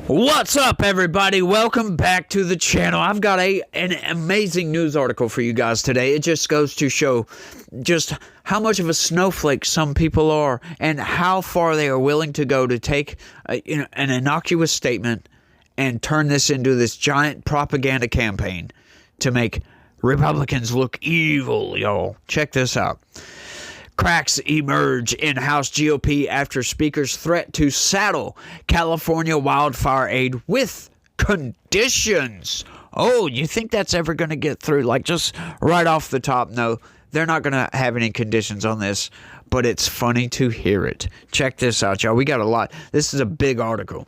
What's up, everybody? Welcome back to the channel. I've got an amazing news article for you guys today. It just goes to show just how much of a snowflake some people are and how far they are willing to go to take an innocuous statement and turn this into this giant propaganda campaign to make Republicans look evil, y'all. Check this out. Cracks emerge in House GOP after speakers threat to saddle California wildfire aid with conditions. Oh, you think that's ever going to get through? Like, just right off the top, no, they're not going to have any conditions on this, but it's funny to hear it. Check this out, y'all. We got a lot. This is a big article.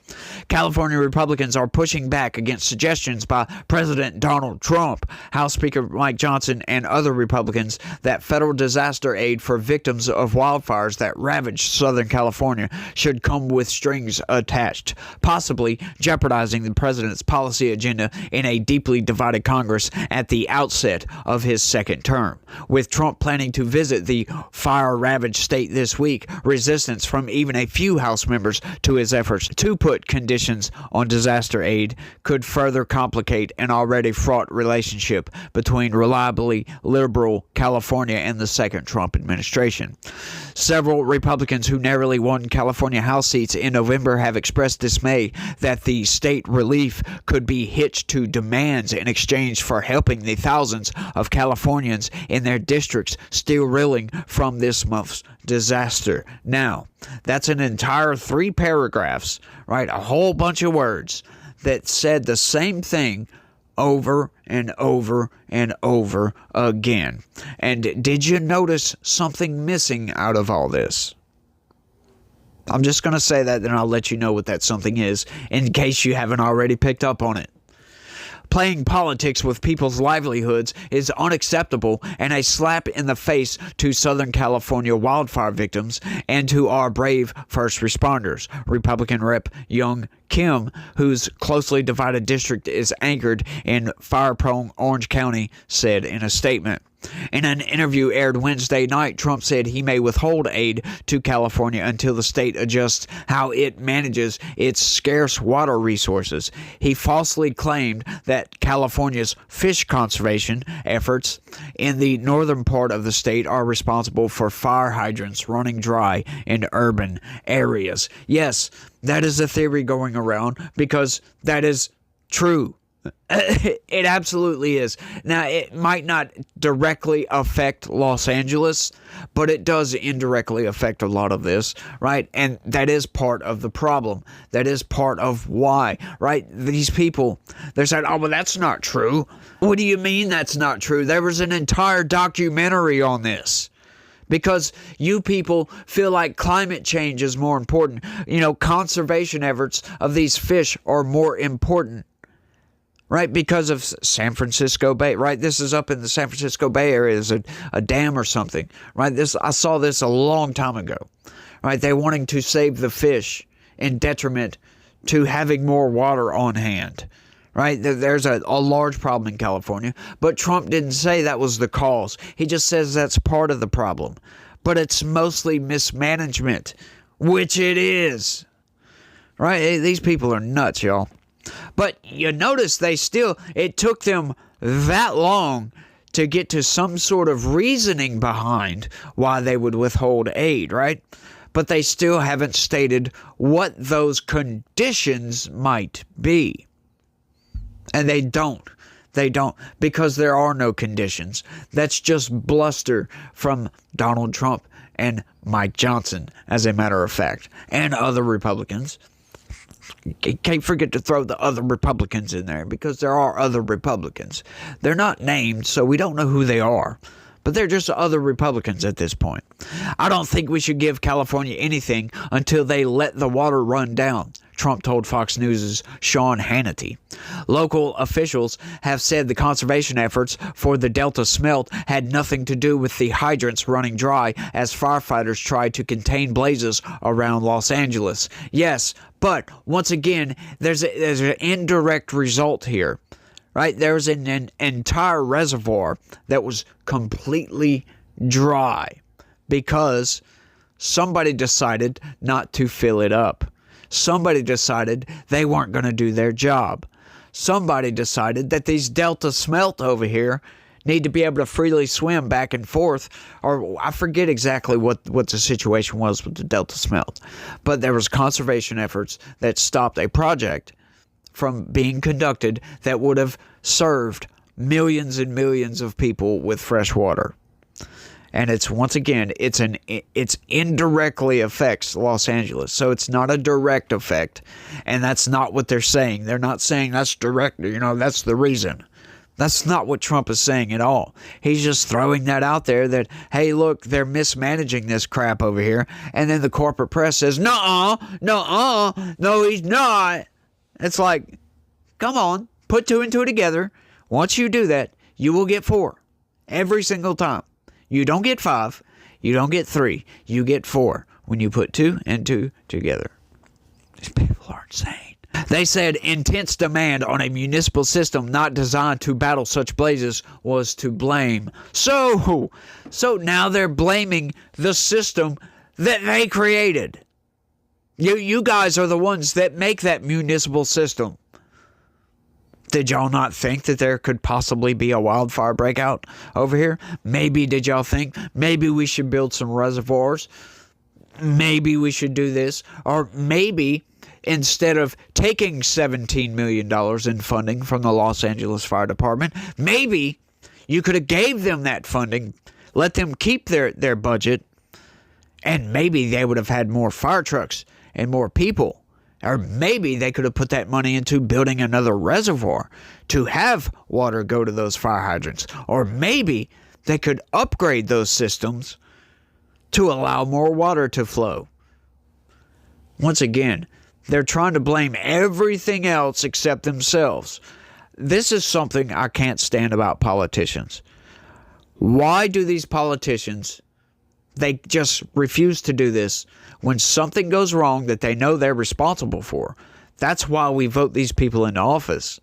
California Republicans are pushing back against suggestions by President Donald Trump, House Speaker Mike Johnson, and other Republicans that federal disaster aid for victims of wildfires that ravaged Southern California should come with strings attached, possibly jeopardizing the president's policy agenda in a deeply divided Congress at the outset of his second term. With Trump planning to visit the fire-ravaged state this week, resistance from even a few House members to his efforts to put conditions on disaster aid could further complicate an already fraught relationship between reliably liberal California and the second Trump administration. Several Republicans who narrowly won California House seats in November have expressed dismay that the state relief could be hitched to demands in exchange for helping the thousands of Californians in their districts still reeling from this month's disaster. Now, that's an entire 3 paragraphs, right? A whole bunch of words that said the same thing over and over and over again. And did you notice something missing out of all this? I'm just going to say that, then I'll let you know what that something is in case you haven't already picked up on it. Playing politics with people's livelihoods is unacceptable and a slap in the face to Southern California wildfire victims and to our brave first responders, Republican Rep. Young Kim, whose closely divided district is anchored in fire-prone Orange County, said in a statement. In an interview aired Wednesday night, Trump said he may withhold aid to California until the state adjusts how it manages its scarce water resources. He falsely claimed that California's fish conservation efforts in the northern part of the state are responsible for fire hydrants running dry in urban areas. Yes, that is a theory going around because that is true. It absolutely is. Now, it might not directly affect Los Angeles, but it does indirectly affect a lot of this, right? And that is part of the problem. That is part of why, right? These people, they're saying, oh, well, that's not true. What do you mean that's not true? There was an entire documentary on this. Because you people feel like climate change is more important. Conservation efforts of these fish are more important. Right, because of San Francisco Bay, right? This is up in the San Francisco Bay Area. There's a dam or something, right? I saw this a long time ago, right? They're wanting to save the fish in detriment to having more water on hand, right? There's a large problem in California, but Trump didn't say that was the cause. He just says that's part of the problem, but it's mostly mismanagement, which it is, right? These people are nuts, y'all. But you notice it took them that long to get to some sort of reasoning behind why they would withhold aid, right? But they still haven't stated what those conditions might be. And they don't. They don't, because there are no conditions. That's just bluster from Donald Trump and Mike Johnson, as a matter of fact, and other Republicans. Can't forget to throw the other Republicans in there, because there are other Republicans. They're not named, so we don't know who they are. But they're just other Republicans at this point. I don't think we should give California anything until they let the water run down, Trump told Fox News' Sean Hannity. Local officials have said the conservation efforts for the Delta smelt had nothing to do with the hydrants running dry as firefighters tried to contain blazes around Los Angeles. Yes, but once again, there's an indirect result here. Right? There's an entire reservoir that was completely dry because somebody decided not to fill it up. Somebody decided they weren't going to do their job. Somebody decided that these Delta smelt over here need to be able to freely swim back and forth, or I forget exactly what the situation was with the Delta smelt. But there was conservation efforts that stopped a project from being conducted that would have served millions and millions of people with fresh water. And it's, once again, it's indirectly affects Los Angeles. So it's not a direct effect. And that's not what they're saying. They're not saying that's direct, that's the reason. That's not what Trump is saying at all. He's just throwing that out there that, hey, look, they're mismanaging this crap over here. And then the corporate press says, no, he's not. It's like, come on, put two and two together. Once you do that, you will get 4 every single time. You don't get 5. You don't get 3. You get 4 when you put 2 and 2 together. These people are insane. They said intense demand on a municipal system not designed to battle such blazes was to blame. So now they're blaming the system that they created. You guys are the ones that make that municipal system. Did y'all not think that there could possibly be a wildfire breakout over here? Maybe did y'all think maybe we should build some reservoirs? Maybe we should do this. Or maybe instead of taking $17 million in funding from the Los Angeles Fire Department, maybe you could have gave them that funding, let them keep their budget, and maybe they would have had more fire trucks and more people. Or maybe they could have put that money into building another reservoir to have water go to those fire hydrants. Or maybe they could upgrade those systems to allow more water to flow. Once again, they're trying to blame everything else except themselves. This is something I can't stand about politicians. Why do these politicians, they just refuse to do this when something goes wrong that they know they're responsible for? That's why we vote these people into office.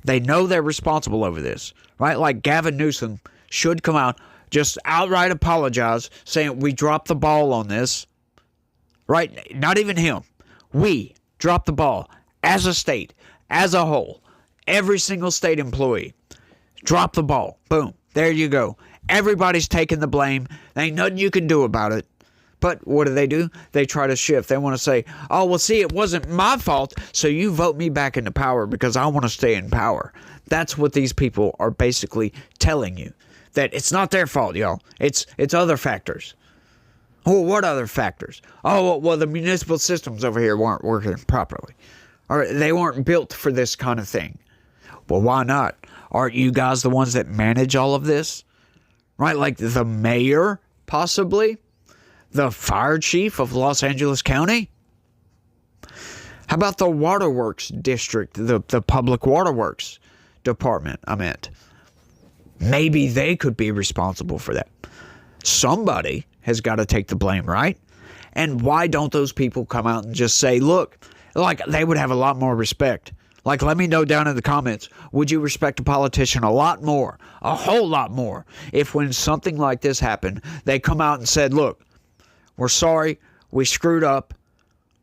They know they're responsible over this, right? Like Gavin Newsom should come out, just outright apologize, saying we dropped the ball on this, right? Not even him. We dropped the ball as a state, as a whole. Every single state employee dropped the ball. Boom. There you go. Everybody's taking the blame. There ain't nothing you can do about it. But what do? They try to shift. They want to say, oh, well, see, it wasn't my fault, so you vote me back into power because I want to stay in power. That's what these people are basically telling you, that it's not their fault, y'all. It's other factors. Oh, what other factors? Oh, well, the municipal systems over here weren't working properly. Or they weren't built for this kind of thing. Well, why not? Aren't you guys the ones that manage all of this? Right? Like the mayor, possibly? The fire chief of Los Angeles County? How about the waterworks district, the public waterworks department, I meant? Maybe they could be responsible for that. Somebody has got to take the blame, right? And why don't those people come out and just say, look, like they would have a lot more respect. Like, let me know down in the comments, would you respect a politician a lot more, a whole lot more, if when something like this happened, they come out and said, look, we're sorry, we screwed up,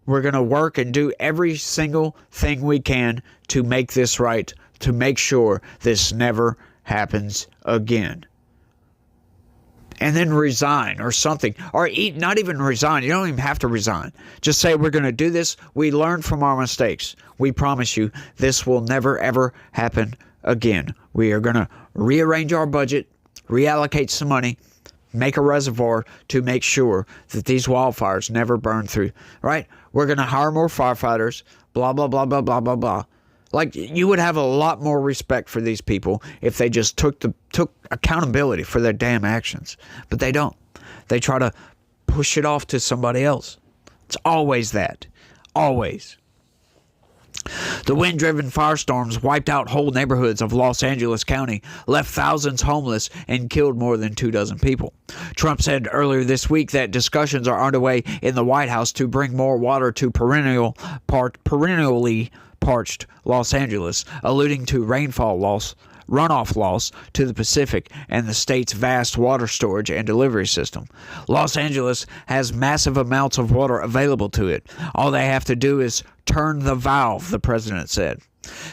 we're going to work and do every single thing we can to make this right, to make sure this never happens again. And then resign or something. Or not even resign. You don't even have to resign. Just say we're going to do this. We learned from our mistakes. We promise you this will never, ever happen again. We are going to rearrange our budget, reallocate some money, make a reservoir to make sure that these wildfires never burn through. Right? We're going to hire more firefighters, blah, blah, blah, blah, blah, blah, blah. Like, you would have a lot more respect for these people if they just took accountability for their damn actions. But they don't. They try to push it off to somebody else. It's always that. Always. The wind-driven firestorms wiped out whole neighborhoods of Los Angeles County, left thousands homeless, and killed more than 24 people. Trump said earlier this week that discussions are underway in the White House to bring more water to perennially parched Los Angeles, alluding to rainfall loss runoff loss to the Pacific and the state's vast water storage and delivery system. Los Angeles has massive amounts of water available to it. All they have to do is turn the valve, the president said.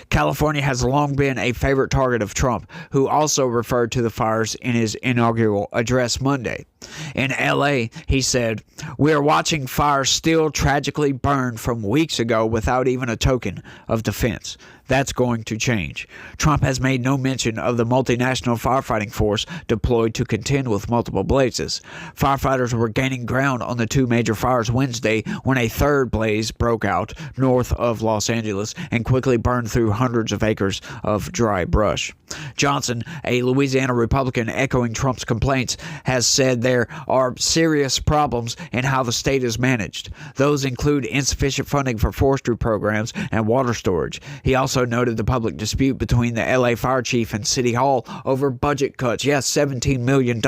California has long been a favorite target of Trump, who also referred to the fires in his inaugural address Monday. In L.A., he said, "We are watching fires still tragically burn from weeks ago without even a token of defense. That's going to change." Trump has made no mention of the multinational firefighting force deployed to contend with multiple blazes. Firefighters were gaining ground on the two major fires Wednesday when a third blaze broke out north of Los Angeles and quickly burned through hundreds of acres of dry brush. Johnson, a Louisiana Republican echoing Trump's complaints, has said there are serious problems in how the state is managed. Those include insufficient funding for forestry programs and water storage. He also noted the public dispute between the LA fire chief and City Hall over budget cuts. Yes, $17 million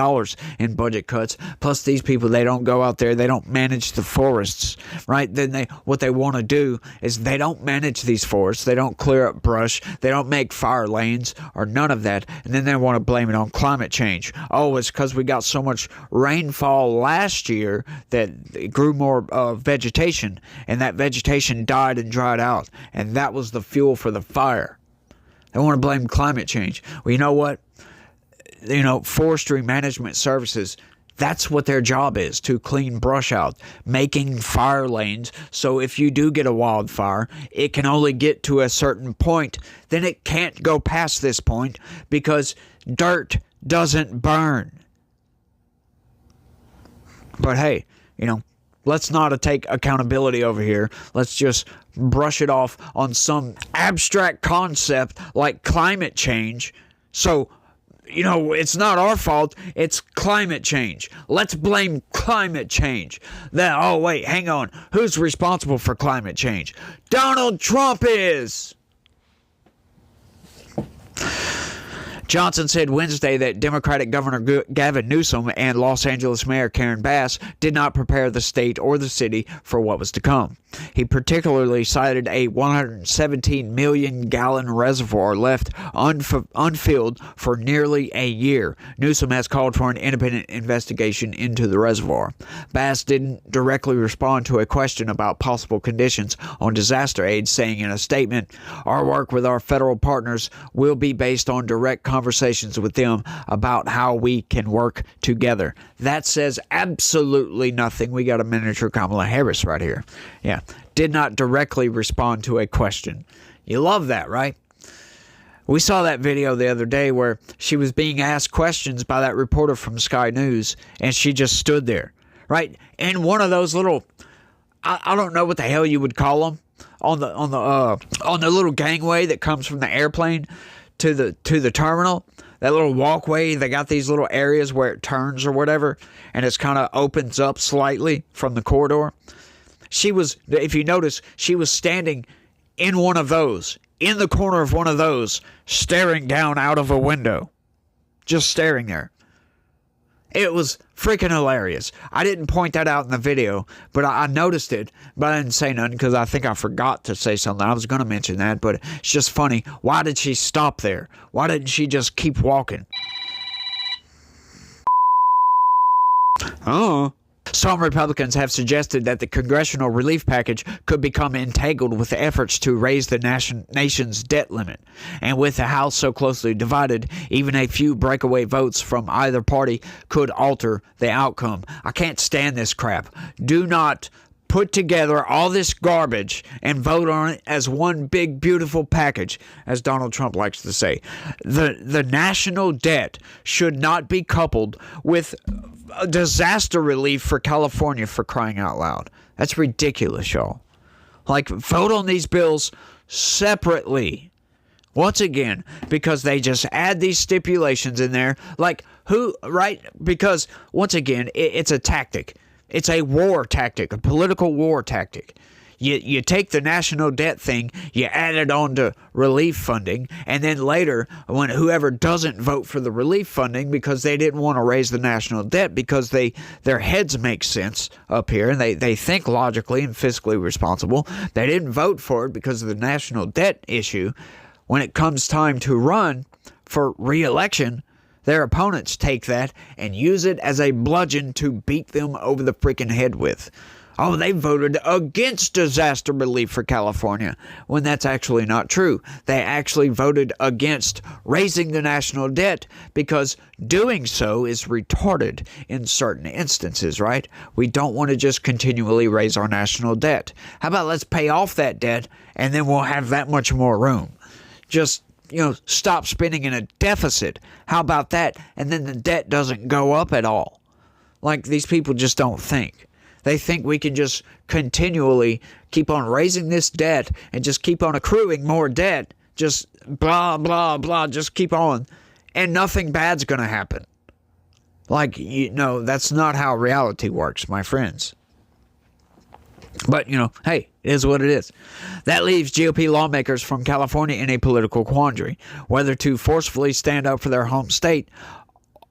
in budget cuts. Plus these people, they don't go out there, they don't manage the forests, right? Then what they want to do is they don't manage these forests, they don't clear up brush, they don't make fire lanes or none of that, and then they want to blame it on climate change. Oh, it's because we got so much rainfall last year that it grew more vegetation, and that vegetation died and dried out, and that was the fuel for the fire. They want to blame climate change. Well, you know what? Forestry management services, that's what their job is, to clean brush out, making fire lanes. So if you do get a wildfire, it can only get to a certain point. Then it can't go past this point because dirt doesn't burn. But hey, let's not take accountability over here. Let's just brush it off on some abstract concept like climate change. So, it's not our fault. It's climate change. Let's blame climate change. Oh, wait, hang on. Who's responsible for climate change? Donald Trump is. Johnson said Wednesday that Democratic Governor Gavin Newsom and Los Angeles Mayor Karen Bass did not prepare the state or the city for what was to come. He particularly cited a 117 million gallon reservoir left unfilled for nearly a year. Newsom has called for an independent investigation into the reservoir. Bass didn't directly respond to a question about possible conditions on disaster aid, saying in a statement, "Our work with our federal partners will be based on direct conversations with them about how we can work together." That says absolutely nothing. We got a miniature Kamala Harris right here. Yeah. Did not directly respond to a question. You love that, right? We saw that video the other day where she was being asked questions by that reporter from Sky News, and she just stood there, right? And one of those little, I don't know what the hell you would call them, on the little gangway that comes from the airplane to the terminal. That little walkway, they got these little areas where it turns or whatever, and it's kind of opens up slightly from the corridor. She was, if you notice, she was standing in one of those, in the corner of one of those, staring down out of a window. Just staring there. It was freaking hilarious. I didn't point that out in the video, but I noticed it, but I didn't say nothing because I think I forgot to say something. I was going to mention that, but it's just funny. Why did she stop there? Why didn't she just keep walking? Oh. Some Republicans have suggested that the congressional relief package could become entangled with efforts to raise the nation's debt limit. And with the House so closely divided, even a few breakaway votes from either party could alter the outcome. I can't stand this crap. Do not put together all this garbage and vote on it as one big, beautiful package, as Donald Trump likes to say. The national debt should not be coupled with disaster relief for California, for crying out loud. That's ridiculous, y'all. Like, vote on these bills separately. Once again, because they just add these stipulations in there. Like, who, right? Because, once again, it's a tactic. It's a war tactic, a political war tactic. You take the national debt thing, you add it on to relief funding, and then later, when whoever doesn't vote for the relief funding because they didn't want to raise the national debt because their heads make sense up here and they think logically and fiscally responsible, they didn't vote for it because of the national debt issue. When it comes time to run for re-election, their opponents take that and use it as a bludgeon to beat them over the freaking head with. Oh, they voted against disaster relief for California, when that's actually not true. They actually voted against raising the national debt because doing so is retarded in certain instances, right? We don't want to just continually raise our national debt. How about let's pay off that debt and then we'll have that much more room? Just, stop spending in a deficit. How about that? And then the debt doesn't go up at all. Like, these people just don't think. They think we can just continually keep on raising this debt and just keep on accruing more debt. Just blah, blah, blah. Just keep on. And nothing bad's going to happen. Like, that's not how reality works, my friends. But, hey, it is what it is. That leaves GOP lawmakers from California in a political quandary, whether to forcefully stand up for their home state,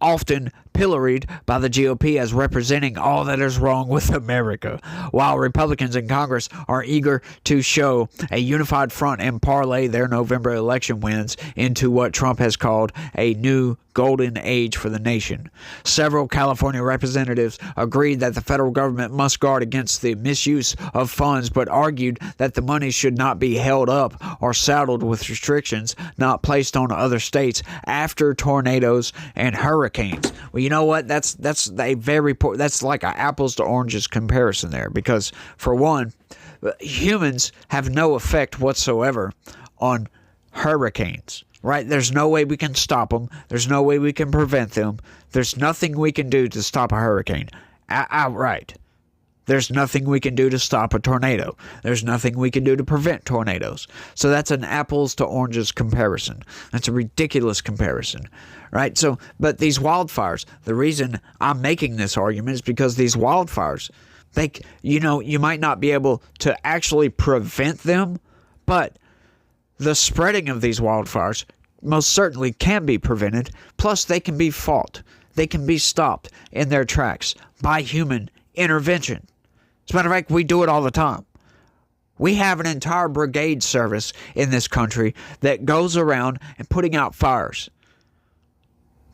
often pilloried by the GOP as representing all that is wrong with America, while Republicans in Congress are eager to show a unified front and parlay their November election wins into what Trump has called a new golden age for the nation. Several California representatives agreed that the federal government must guard against the misuse of funds, but argued that the money should not be held up or saddled with restrictions not placed on other states after tornadoes and hurricanes. Well, you know what? That's a very poor. That's like an apples to oranges comparison there, because for one, humans have no effect whatsoever on hurricanes. Right? There's no way we can stop them. There's no way we can prevent them. There's nothing we can do to stop a hurricane. Outright. There's nothing we can do to stop a tornado. There's nothing we can do to prevent tornadoes. So that's an apples to oranges comparison. That's a ridiculous comparison. Right? So, but these wildfires, the reason I'm making this argument is because these wildfires, you might not be able to actually prevent them, but the spreading of these wildfires most certainly can be prevented. Plus, they can be fought. They can be stopped in their tracks by human intervention. As a matter of fact, we do it all the time. We have an entire brigade service in this country that goes around and putting out fires.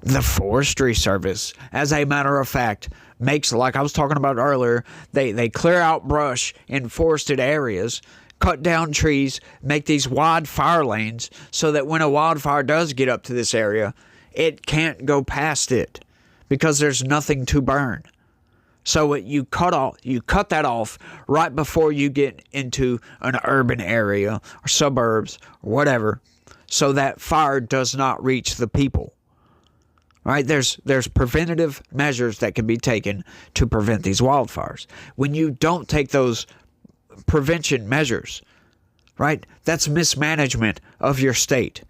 The Forestry Service, as a matter of fact, makes, like I was talking about earlier, they clear out brush in forested areas, cut down trees, make these wide fire lanes so that when a wildfire does get up to this area, it can't go past it because there's nothing to burn. So you cut that off right before you get into an urban area or suburbs or whatever, so that fire does not reach the people. Right? There's preventative measures that can be taken to prevent these wildfires. When you don't take those prevention measures, right? That's mismanagement of your state.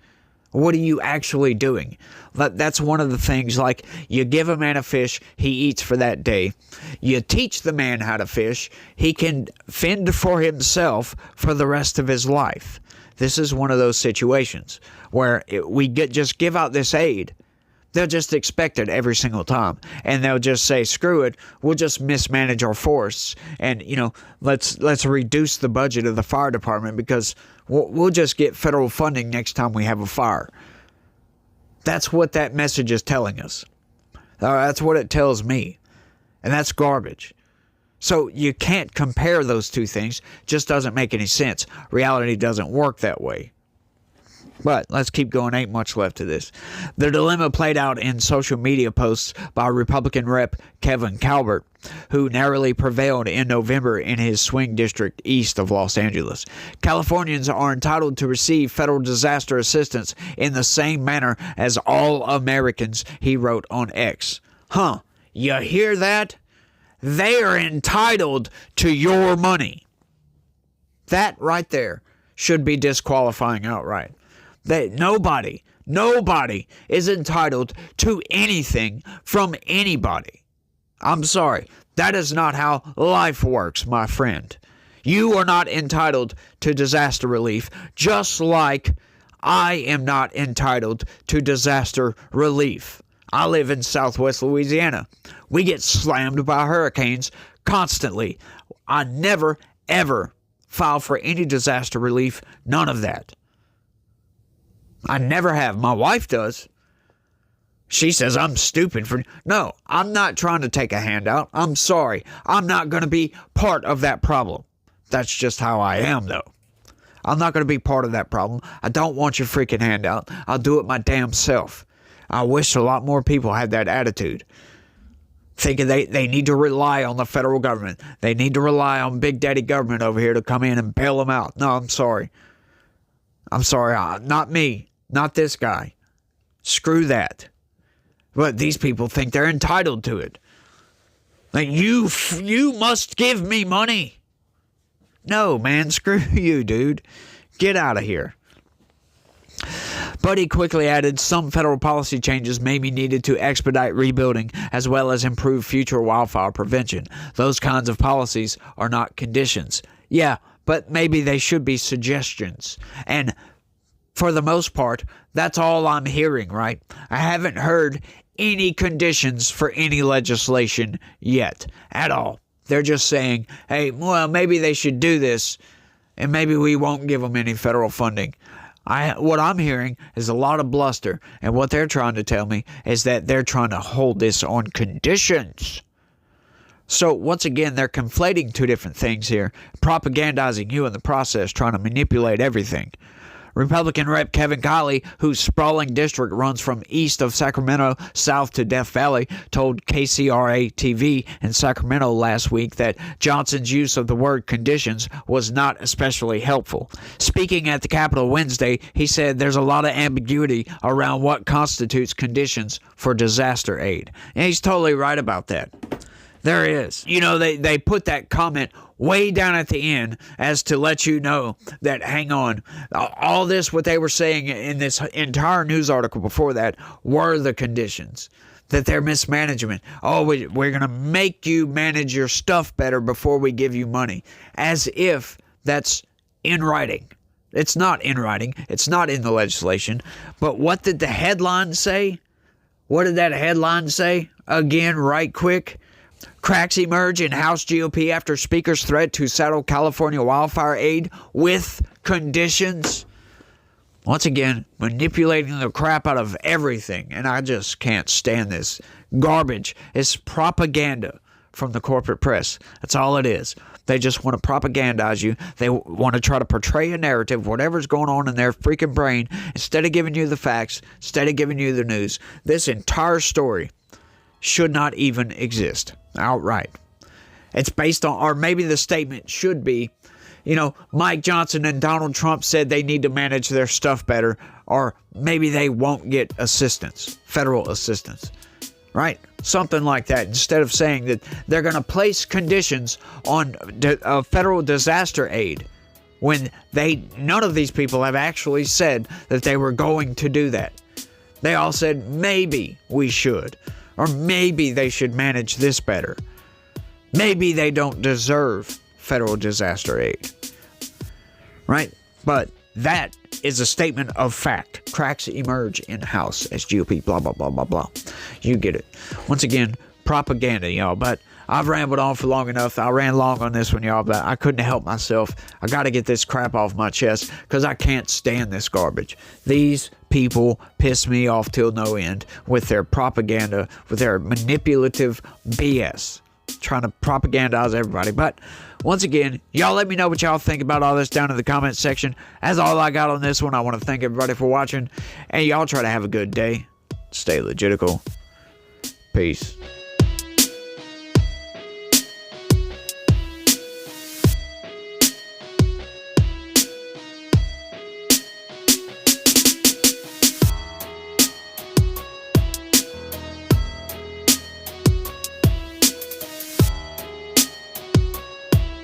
What are you actually doing? That's one of the things, like, you give a man a fish, he eats for that day. You teach the man how to fish, he can fend for himself for the rest of his life. This is one of those situations where we just give out this aid. They'll just expect it every single time. And they'll just say, screw it, we'll just mismanage our forests. And, let's reduce the budget of the fire department because we'll just get federal funding next time we have a fire. That's what that message is telling us. That's what it tells me. And that's garbage. So you can't compare those two things. Just doesn't make any sense. Reality doesn't work that way. But let's keep going. Ain't much left to this. The dilemma played out in social media posts by Republican Rep. Kevin Calvert, who narrowly prevailed in November in his swing district east of Los Angeles. Californians are entitled to receive federal disaster assistance in the same manner as all Americans, he wrote on X. You hear that? They are entitled to your money. That right there should be disqualifying outright. Nobody is entitled to anything from anybody. I'm sorry. That is not how life works, my friend. You are not entitled to disaster relief, just like I am not entitled to disaster relief. I live in Southwest Louisiana. We get slammed by hurricanes constantly. I never, ever file for any disaster relief. None of that. I never have. My wife does. She says I'm stupid for... No, I'm not trying to take a handout. I'm sorry. I'm not going to be part of that problem. That's just how I am, though. I'm not going to be part of that problem. I don't want your freaking handout. I'll do it my damn self. I wish a lot more people had that attitude. Thinking they need to rely on the federal government. They need to rely on Big Daddy government over here to come in and bail them out. No, I'm sorry. I'm sorry. Not me. Not this guy. Screw that. But these people think they're entitled to it. Like, you must give me money. No, man, screw you, dude. Get out of here. But he quickly added some federal policy changes may be needed to expedite rebuilding as well as improve future wildfire prevention. Those kinds of policies are not conditions. Yeah, but maybe they should be suggestions. And for the most part, that's all I'm hearing, right? I haven't heard any conditions for any legislation yet at all. They're just saying, hey, well, maybe they should do this, and maybe we won't give them any federal funding. What I'm hearing is a lot of bluster, and what they're trying to tell me is that they're trying to hold this on conditions. So, once again, they're conflating two different things here, propagandizing you in the process, trying to manipulate everything. Republican Rep. Kevin Kiley, whose sprawling district runs from east of Sacramento south to Death Valley, told KCRA-TV in Sacramento last week that Johnson's use of the word conditions was not especially helpful. Speaking at the Capitol Wednesday, he said there's a lot of ambiguity around what constitutes conditions for disaster aid. And he's totally right about that. There is. You know, they put that comment way down at the end as to let you know that, hang on, all this, what they were saying in this entire news article before that, were the conditions. That they're mismanagement. Oh, we're going to make you manage your stuff better before we give you money. As if that's in writing. It's not in writing. It's not in the legislation. But what did the headline say? What did that headline say? Again, right quick. Cracks emerge in House GOP after Speaker's threat to saddle California wildfire aid with conditions. Once again, manipulating the crap out of everything. And I just can't stand this garbage. It's propaganda from the corporate press. That's all it is. They just want to propagandize you. They want to try to portray a narrative, whatever's going on in their freaking brain, instead of giving you the facts, instead of giving you the news. This entire story should not even exist outright. It's based on, or maybe the statement should be, you know, Mike Johnson and Donald Trump said they need to manage their stuff better, or maybe they won't get assistance, federal assistance, right? Something like that, instead of saying that they're going to place conditions on federal disaster aid when none of these people have actually said that they were going to do that. They all said maybe we should. Or maybe they should manage this better. Maybe they don't deserve federal disaster aid. Right? But that is a statement of fact. Cracks emerge in House as GOP, blah, blah, blah, blah, blah. You get it. Once again, propaganda, y'all. But I've rambled on for long enough. I ran long on this one, y'all, but I couldn't help myself. I got to get this crap off my chest because I can't stand this garbage. These people piss me off till no end with their propaganda, with their manipulative BS, trying to propagandize everybody. But once again, y'all let me know what y'all think about all this down in the comment section. That's all I got on this one. I want to thank everybody for watching, and y'all try to have a good day. Stay legitical. Peace.